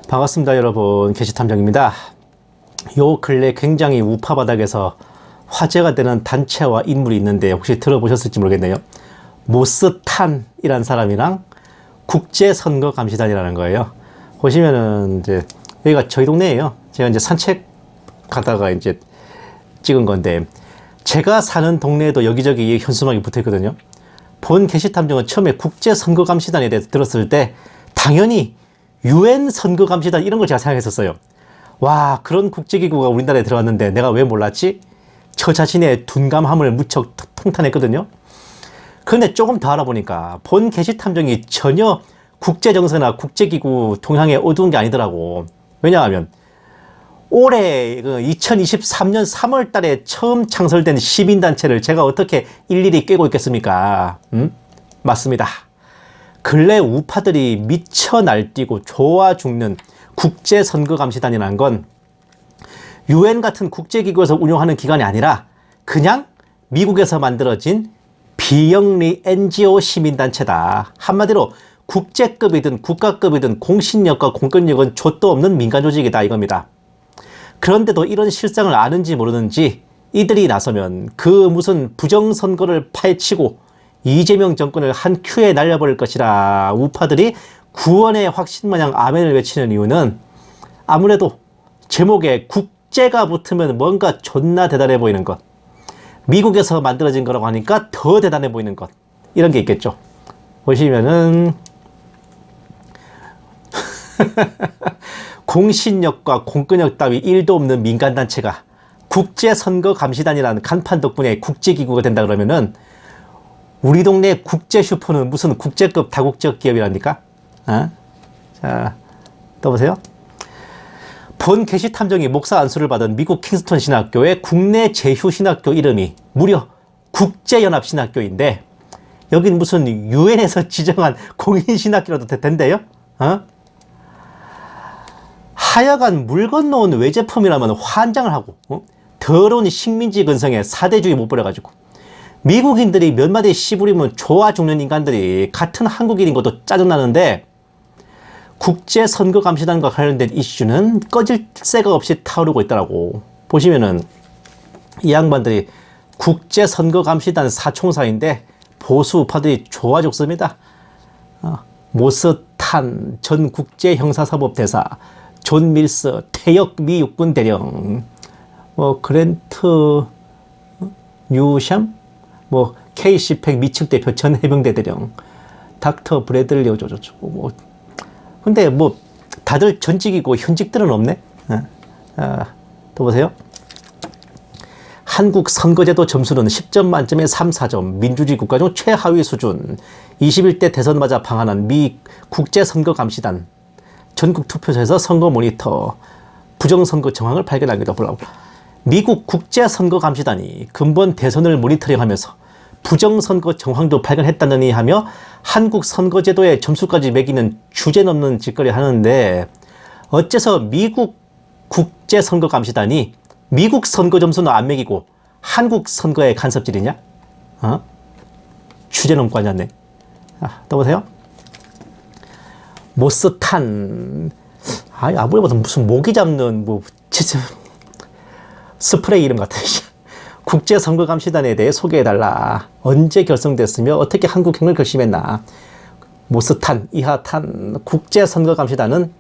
반갑습니다 여러분, 게시탐정입니다. 요 근래 굉장히 우파 바닥에서 화제가 되는 단체와 인물이 있는데 혹시 들어보셨을지 모르겠네요. 모스탄이라는 사람이랑 국제선거감시단이라는 거예요. 보시면은 이제 여기가 저희 동네예요. 제가 이제 산책 가다가 이제 찍은 건데, 제가 사는 동네에도 여기저기 현수막이 붙어 있거든요. 본 게시탐정은 처음에 국제선거감시단에 대해서 들었을 때 당연히 UN 선거감시단 이런 걸 제가 생각했었어요. 와, 그런 국제기구가 우리나라에 들어왔는데 내가 왜 몰랐지? 저 자신의 둔감함을 무척 통탄했거든요. 그런데 조금 더 알아보니까 본 게시탐정이 전혀 국제정세나 국제기구 동향에 어두운 게 아니더라고. 왜냐하면 올해 2023년 3월 달에 처음 창설된 시민단체를 제가 어떻게 일일이 꿰고 있겠습니까? 맞습니다. 근래 우파들이 미쳐 날뛰고 좋아 죽는 국제선거감시단이라는 건 UN 같은 국제기구에서 운영하는 기관이 아니라 그냥 미국에서 만들어진 비영리 NGO 시민단체다. 한마디로 국제급이든 국가급이든 공신력과 공권력은 좆도 없는 민간조직이다 이겁니다. 그런데도 이런 실상을 아는지 모르는지 이들이 나서면 그 무슨 부정선거를 파헤치고 이재명 정권을 한 큐에 날려버릴 것이라 우파들이 구원의 확신마냥 아멘을 외치는 이유는 아무래도 제목에 국제가 붙으면 뭔가 존나 대단해 보이는 것, 미국에서 만들어진 거라고 하니까 더 대단해 보이는 것, 이런 게 있겠죠. 보시면은 공신력과 공권력 따위 1도 없는 민간단체가 국제선거감시단이라는 간판 덕분에 국제기구가 된다 그러면은 우리 동네 국제 슈퍼는 무슨 국제급 다국적 기업이랍니까? 자, 또 보세요. 본 게시탐정이 목사 안수를 받은 미국 킹스턴 신학교의 국내 제휴 신학교 이름이 무려 국제연합신학교인데, 여긴 무슨 UN에서 지정한 공인신학교라도 된대요? 하여간 물 건너온 외제품이라면 환장을 하고, 더러운 식민지 근성에 사대주의 못 버려가지고 미국인들이 몇 마디 씨부리면 좋아 죽는 인간들이 같은 한국인인 것도 짜증나는데, 국제선거감시단과 관련된 이슈는 꺼질 새가 없이 타오르고 있더라고. 보시면은 이 양반들이 국제선거감시단 사총사인데 보수 우파들이 좋아 죽습니다. 모스탄 전 국제형사사법대사, 존 밀스 퇴역 미 육군 대령, 그랜트 뉴샴, K-10팩 미측 대표 전 해병대 대령, 닥터 브래들리 어쩌고저쩌고 근데 다들 전직이고 현직들은 없네. 또 보세요. 한국 선거제도 점수는 10점 만점에 3, 4점, 민주주의 국가 중 최하위 수준. 21대 대선 맞아 방한한 미 국제선거감시단, 전국 투표소에서 선거 모니터, 부정선거 정황을 발견하기도 하고, 미국 국제선거감시단이 근본 대선을 모니터링하면서 부정선거 정황도 발견했다느니 하며 한국 선거제도의 점수까지 매기는 주제넘는 짓거리 하는데, 어째서 미국 국제선거감시단이 미국 선거 점수는 안 매기고 한국 선거에 간섭질이냐? 주제넘고 앉았네. 또 보세요. 모스탄, 아무리 봐도 무슨 모기 잡는 스프레이 이름 같아. 국제선거감시단에 대해 소개해달라. 언제 결성됐으며 어떻게 한국행을 결심했나. 모스탄, 이하탄 국제선거감시단은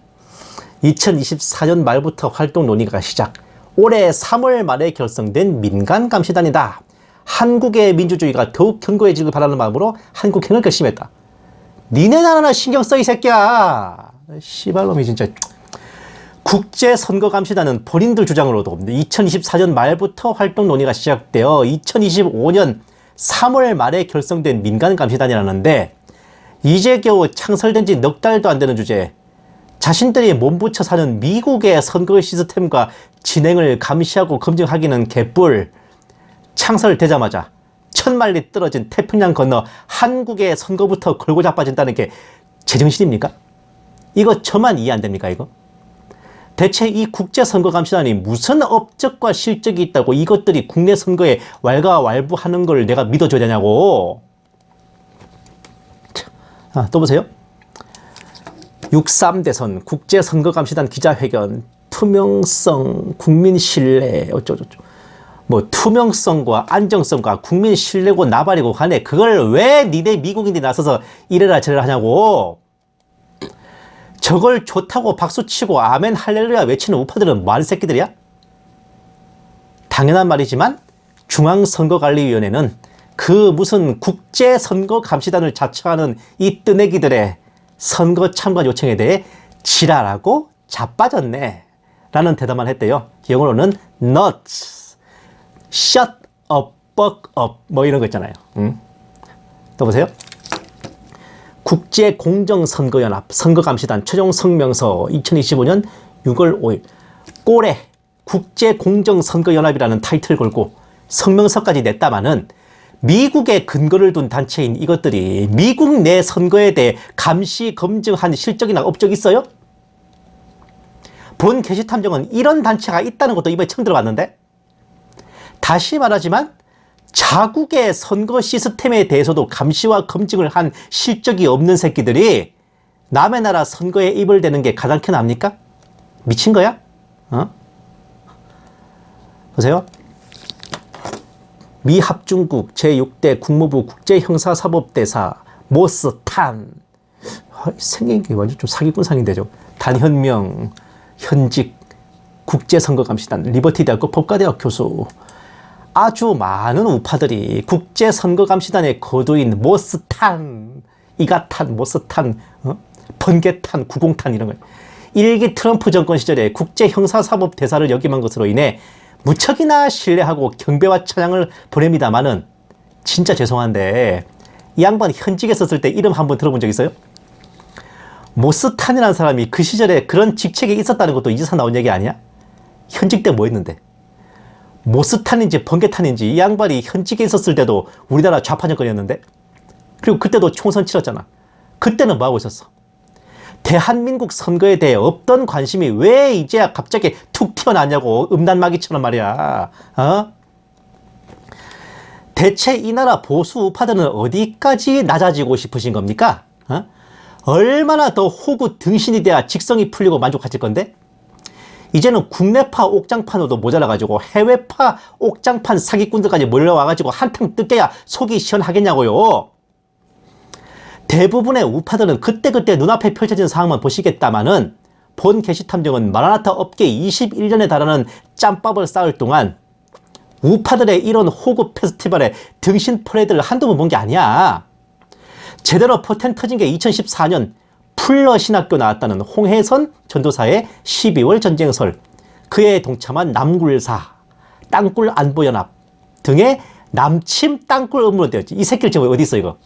2024년 말부터 활동 논의가 시작. 올해 3월 말에 결성된 민간감시단이다. 한국의 민주주의가 더욱 견고해지길 바라는 마음으로 한국행을 결심했다. 니네 나라나 신경 써 이 새끼야. 씨발놈이 진짜. 국제선거감시단은 본인들 주장으로도 2024년 말부터 활동 논의가 시작되어 2025년 3월 말에 결성된 민간감시단이라는데, 이제 겨우 창설된 지 넉 달도 안 되는 주제에 자신들이 몸부쳐 사는 미국의 선거 시스템과 진행을 감시하고 검증하기는 개뿔. 창설되자마자 천만리 떨어진 태평양 건너 한국의 선거부터 걸고 자빠진다는 게 제정신입니까? 이거 저만 이해 안 됩니까 이거? 대체 이 국제선거감시단이 무슨 업적과 실적이 있다고 이것들이 국내 선거에 왈가왈부하는 걸 내가 믿어줘야 되냐고. 또 보세요. 6.3 대선 국제선거감시단 기자회견 투명성, 국민 신뢰 어쩌고저쩌고 뭐 투명성과 안정성과 국민 신뢰고 나발이고 하네. 그걸 왜 니네 미국인들이 나서서 이래라 저래라 하냐고. 저걸 좋다고 박수치고 아멘 할렐루야 외치는 우파들은 뭐하는 새끼들이야? 당연한 말이지만 중앙선거관리위원회는 그 무슨 국제선거감시단을 자처하는 이 뜨내기들의 선거 참가 요청에 대해 지랄하고 자빠졌네 라는 대답만 했대요. 영어로는 nuts, shut up, fuck up 뭐 이런 거 있잖아요. 또 보세요. 국제공정선거연합 선거감시단 최종 성명서 2025년 6월 5일 꼬레 국제공정선거연합이라는 타이틀을 걸고 성명서까지 냈다마는 미국에 근거를 둔 단체인 이것들이 미국 내 선거에 대해 감시 검증한 실적이나 업적이 있어요? 본 게시탐정은 이런 단체가 있다는 것도 이번에 처음 들어봤는데, 다시 말하지만 자국의 선거 시스템에 대해서도 감시와 검증을 한 실적이 없는 새끼들이 남의 나라 선거에 입을 대는 게 가당키 납니까? 미친 거야? 보세요. 미 합중국 제6대 국무부 국제형사사법대사 모스탄, 생긴 게 완전 좀 사기꾼상인데죠. 단현명 현직 국제선거감시단 리버티대학교 법과대학 교수. 아주 많은 우파들이 국제선거감시단의 거두인 모스탄, 이가탄, 모스탄, 번개탄, 구공탄 이런 거. 일기 트럼프 정권 시절에 국제형사사법대사를 역임한 것으로 인해 무척이나 신뢰하고 경배와 찬양을 보냅니다마는 진짜 죄송한데 이 양반 현직에 썼을 때 이름 한번 들어본 적 있어요? 모스탄이라는 사람이 그 시절에 그런 직책에 있었다는 것도 이제서 나온 얘기 아니야? 현직 때 뭐 했는데? 모스탄인지 번개탄인지 이 양반이 현직에 있었을 때도 우리나라 좌파 정권이었는데, 그리고 그때도 총선 치렀잖아. 그때는 뭐 하고 있었어? 대한민국 선거에 대해 없던 관심이 왜 이제야 갑자기 툭 튀어나왔냐고. 음란마귀처럼 말이야. 대체 이 나라 보수 우파들은 어디까지 낮아지고 싶으신 겁니까? 얼마나 더 호구 등신이 돼야 직성이 풀리고 만족하실 건데? 이제는 국내파 옥장판으로도 모자라가지고 해외파 옥장판 사기꾼들까지 몰려와가지고 한탕 뜯겨야 속이 시원하겠냐고요. 대부분의 우파들은 그때그때 눈앞에 펼쳐진 상황만 보시겠다마는 본 게시탐정은 마라나타 업계 21년에 달하는 짬밥을 쌓을 동안 우파들의 이런 호구 페스티벌에 등신 퍼레이드를 한두 번 본 게 아니야. 제대로 포텐 터진 게 2014년 풀러 신학교 나왔다는 홍혜선 전도사의 12월 전쟁설, 그에 동참한 남굴사, 땅굴 안보연합 등의 남침 땅굴 업무로 되었지. 이 새끼를 지금 어디 있어 이거?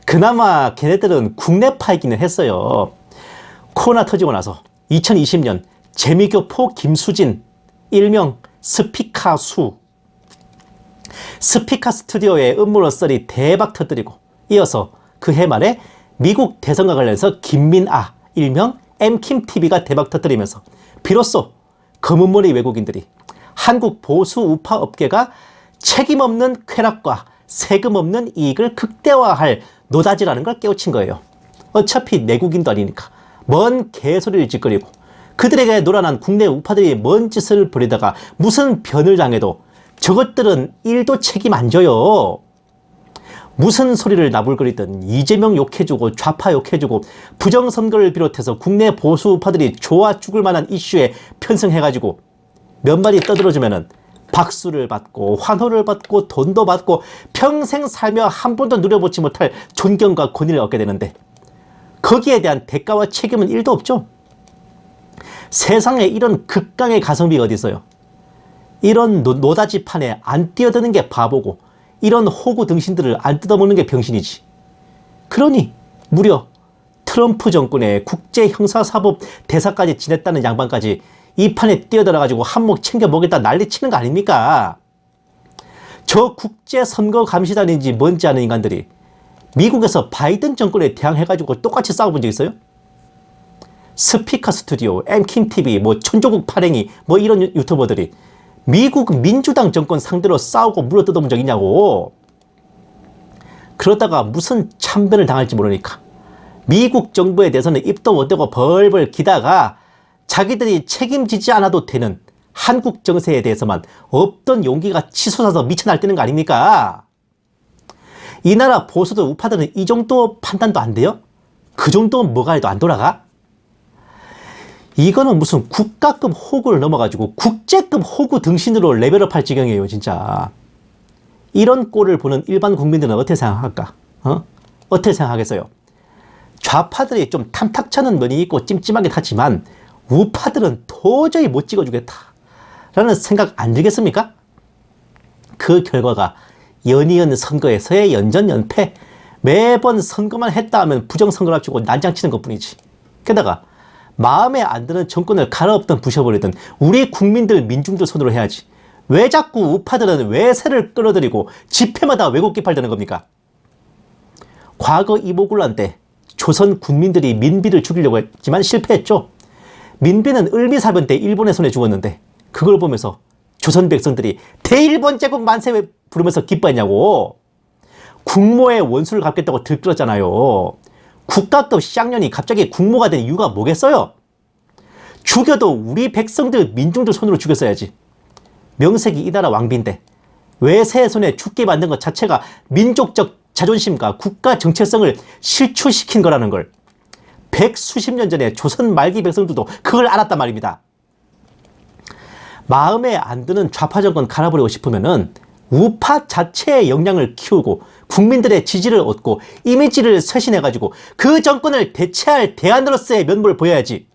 그나마 걔네들은 국내파이기는 했어요. 코로나 터지고 나서 2020년 재미교포 김수진, 일명 스피카수, 스피카 스튜디오의 음모론 썰이 대박 터뜨리고, 이어서 그해 말에 미국 대선과 관련해서 김민아, 일명 엠킴TV가 대박 터뜨리면서 비로소 검은머리 외국인들이 한국 보수 우파 업계가 책임 없는 쾌락과 세금 없는 이익을 극대화할 노다지라는 걸 깨우친 거예요. 어차피 내국인도 아니니까 뭔 개소리를 짓거리고, 그들에게 놀아난 국내 우파들이 뭔 짓을 벌이다가 무슨 변을 당해도 저것들은 1도 책임 안 져요. 무슨 소리를 나불거리든 이재명 욕해주고 좌파 욕해주고 부정선거를 비롯해서 국내 보수 우파들이 좋아 죽을 만한 이슈에 편승해가지고 몇 마디 떠들어주면은 박수를 받고 환호를 받고 돈도 받고 평생 살며 한 번도 누려보지 못할 존경과 권위를 얻게 되는데, 거기에 대한 대가와 책임은 1도 없죠. 세상에 이런 극강의 가성비가 어디 있어요? 이런 노다지판에 안 뛰어드는 게 바보고 이런 호구 등신들을 안 뜯어먹는 게 병신이지. 그러니 무려 트럼프 정권의 국제형사사법 대사까지 지냈다는 양반까지 이 판에 뛰어들어가지고 한몫 챙겨 먹겠다 난리 치는 거 아닙니까? 저 국제선거감시단인지 뭔지 아는 인간들이 미국에서 바이든 정권에 대항해가지고 똑같이 싸워본 적 있어요? 스피커 스튜디오, 엠킴TV, 뭐 천조국 파랭이 뭐 이런 유튜버들이 미국 민주당 정권 상대로 싸우고 물어뜯어본 적 있냐고. 그러다가 무슨 참변을 당할지 모르니까 미국 정부에 대해서는 입도 못 대고 벌벌 기다가 자기들이 책임지지 않아도 되는 한국 정세에 대해서만 없던 용기가 치솟아서 미쳐날뛰는 거 아닙니까? 이 나라 보수들 우파들은 이 정도 판단도 안 돼요? 그 정도 뭐가 해도 안 돌아가? 이거는 무슨 국가급 호구를 넘어가지고 국제급 호구 등신으로 레벨업 할 지경이에요, 진짜. 이런 꼴을 보는 일반 국민들은 어떻게 생각할까? 어떻게 생각하겠어요? 좌파들이 좀 탐탁찮은 면이 있고 찜찜하긴 하지만 우파들은 도저히 못 찍어주겠다 라는 생각 안 들겠습니까? 그 결과가 연이은 선거에서의 연전연패, 매번 선거만 했다 하면 부정선거를 합치고 난장치는 것뿐이지. 게다가 마음에 안 드는 정권을 갈아엎든 부셔버리든 우리 국민들 민중들 손으로 해야지. 왜 자꾸 우파들은 외세를 끌어들이고 집회마다 왜곡 기팔되는 겁니까? 과거 이모군란 때 조선 국민들이 민비를 죽이려고 했지만 실패했죠. 민비는 을미사변 때 일본의 손에 죽었는데 그걸 보면서 조선 백성들이 대일본 제국 만세 부르면서 기뻐했냐고. 국모의 원수를 갚겠다고 들끓었잖아요. 국가급 쌍년이 갑자기 국모가 된 이유가 뭐겠어요? 죽여도 우리 백성들 민중들 손으로 죽였어야지. 명색이 이 나라 왕비인데 외세의 손에 죽게 만든 것 자체가 민족적 자존심과 국가 정체성을 실추시킨 거라는 걸 백수십 년 전에 조선 말기 백성들도 그걸 알았단 말입니다. 마음에 안 드는 좌파 정권 갈아버리고 싶으면은 우파 자체의 역량을 키우고 국민들의 지지를 얻고 이미지를 쇄신해가지고 그 정권을 대체할 대안으로서의 면모를 보여야지.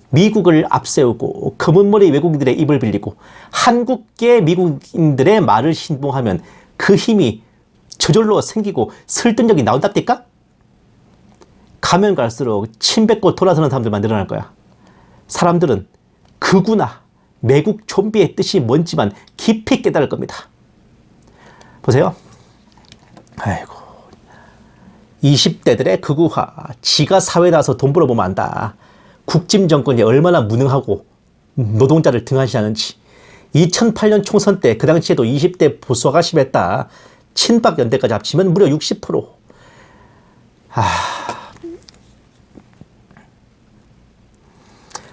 미국을 앞세우고 검은머리 외국인들의 입을 빌리고 한국계 미국인들의 말을 신봉하면 그 힘이 저절로 생기고 설득력이 나온답니까? 가면 갈수록 침 뱉고 돌아서는 사람들만 늘어날 거야. 사람들은 극우나 매국 좀비의 뜻이 뭔지만 깊이 깨달을 겁니다. 보세요. 아이고, 20대들의 극우화, 지가 사회에 나와서 돈 벌어보면 안다. 국짐 정권이 얼마나 무능하고 노동자를 등한시하는지. 2008년 총선 때 그 당시에도 20대 보수화가 심했다. 친박 연대까지 합치면 무려 60%.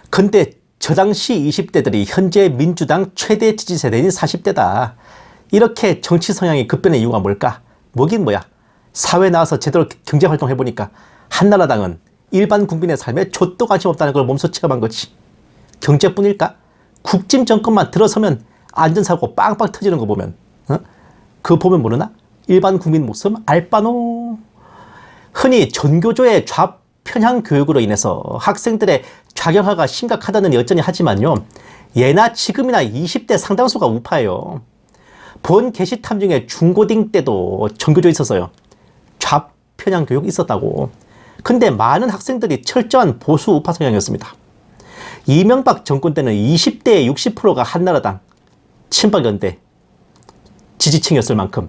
근데 저 당시 20대들이 현재 민주당 최대 지지 세대인 40대다. 이렇게 정치 성향이 급변의 이유가 뭘까? 뭐긴 뭐야. 사회 나와서 제대로 경제활동 해보니까 한나라당은 일반 국민의 삶에 좆도 관심 없다는 걸 몸소 체험한 거지. 경제뿐일까? 국짐 정권만 들어서면 안전사고 빵빵 터지는 거 보면 그거 보면 모르나? 일반 국민 목숨 알바노. 흔히 전교조의 좌편향 교육으로 인해서 학생들의 좌경화가 심각하다는 여전히 하지만요. 예나 지금이나 20대 상당수가 우파예요. 본 게시탐 중에 중고딩 때도 전교조 있었어요. 좌편향 교육 있었다고. 근데 많은 학생들이 철저한 보수 우파 성향이었습니다. 이명박 정권 때는 20대의 60%가 한나라당, 친박연대 지지층이었을 만큼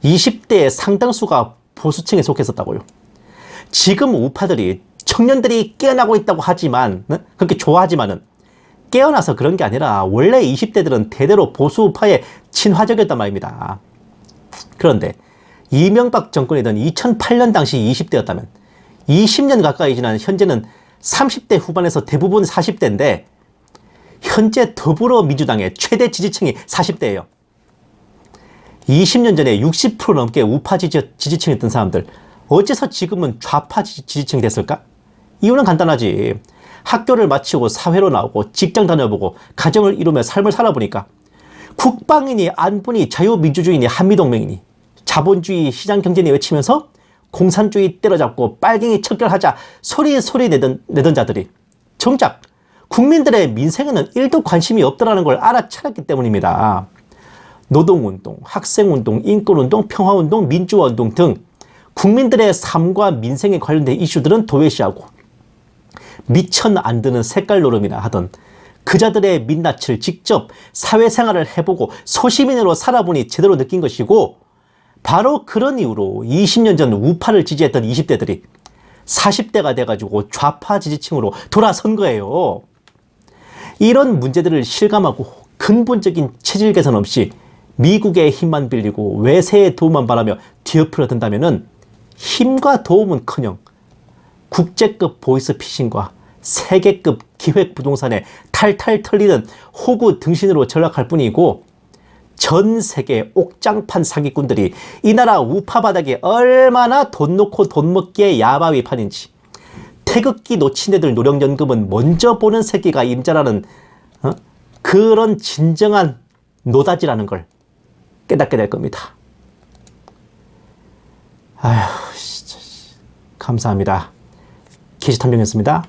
20대의 상당수가 보수층에 속했었다고요. 지금 우파들이 청년들이 깨어나고 있다고 하지만 그렇게 좋아하지만은 깨어나서 그런 게 아니라 원래 20대들은 대대로 보수 우파에 친화적이었단 말입니다. 그런데 이명박 정권이던 2008년 당시 20대였다면 20년 가까이 지난 현재는 30대 후반에서 대부분 40대인데 현재 더불어민주당의 최대 지지층이 40대예요. 20년 전에 60% 넘게 우파 지지층이었던 사람들 어째서 지금은 좌파 지지층이 됐을까? 이유는 간단하지. 학교를 마치고 사회로 나오고 직장 다녀보고 가정을 이루며 삶을 살아보니까 국방이니 안보니 자유민주주의니 한미동맹이니 자본주의 시장경제니 외치면서 공산주의 때려잡고 빨갱이 척결하자 소리 내던 자들이 정작 국민들의 민생에는 1도 관심이 없더라는 걸 알아차렸기 때문입니다. 노동운동, 학생운동, 인권운동, 평화운동, 민주화운동 등 국민들의 삶과 민생에 관련된 이슈들은 도외시하고 미천 안 드는 색깔 노름이나 하던 그자들의 민낯을 직접 사회생활을 해보고 소시민으로 살아보니 제대로 느낀 것이고 바로 그런 이유로 20년 전 우파를 지지했던 20대들이 40대가 돼가지고 좌파 지지층으로 돌아선 거예요. 이런 문제들을 실감하고 근본적인 체질 개선 없이 미국의 힘만 빌리고 외세의 도움만 바라며 뒤엎으려 든다면은 힘과 도움은커녕 국제급 보이스피싱과 세계급 기획부동산에 탈탈 털리는 호구 등신으로 전락할 뿐이고, 전 세계 옥장판 사기꾼들이 이 나라 우파 바닥에 얼마나 돈 놓고 돈 먹기에 야바위 판인지, 태극기 놓친 애들 노령연금은 먼저 보는 새끼가 임자라는 그런 진정한 노다지라는 걸 깨닫게 될 겁니다. 아휴, 진짜. 감사합니다. 기시탐정이었습니다.